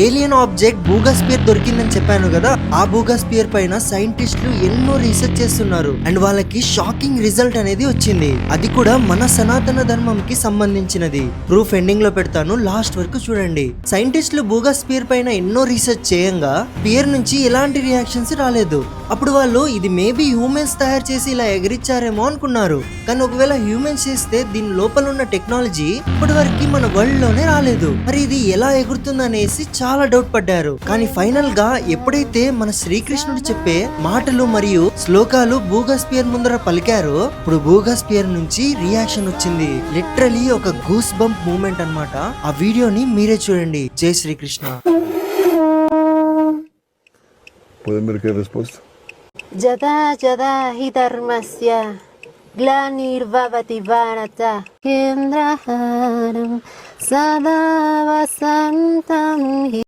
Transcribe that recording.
Alien object బూగాస్పియర్ దొరికిందని చెప్పాను కదా, ఆ బూగాస్పియర్ పైన సైంటిస్టులు ఎన్నో రీసెర్చ్ చేస్తున్నారు అండ్ వాళ్ళకి షాకింగ్ రిజల్ట్ అనేది వచ్చింది. అది కూడా మన సనాతన ధర్మంకి సంబంధించినది. ప్రూఫ్ ఎండింగ్ లో పెడతాను, లాస్ట్ వరకు చూడండి. సైంటిస్టులు బూగాస్పియర్ పైన ఎన్నో రీసెర్చ్ చేయంగా స్పియర్ నుంచి ఎలాంటి రియాక్షన్స్ రాలేదు. అప్పుడు వాళ్ళు ఇది మేబీ హ్యూమన్స్ తయారు చేసి ఇలా ఎగిరిచ్చారేమో అనుకున్నారు. కానీ ఒకవేళ హ్యూమన్స్ చేస్తే దీని లోపల ఉన్న టెక్నాలజీ ఇప్పటి వరకు మన వరల్డ్ లోనే రాలేదు. మరి ఇది ఎలా ఎగురుతుంది అనేసి చాలా డౌట్ పడ్డారు. కానీ ఫైనల్ గా ఎప్పుడైతే మన శ్రీకృష్ణుడు చెప్పే మాటలు మరియు శ్లోకాలు బూగాస్పియర్ ముందర పలికారో, ఇప్పుడు బూగాస్పియర్ నుంచి రియాక్షన్ వచ్చింది. లిటరలీ ఒక గూస్ బంప్ మూమెంట్ అన్నమాట. ఆ వీడియోని మీరే చూడండి. జై Srikrishna. ¿Pueden ver qué respuesta? Yada yada hi dharmasya glanirvavati varata kendraharam sada vasantam hi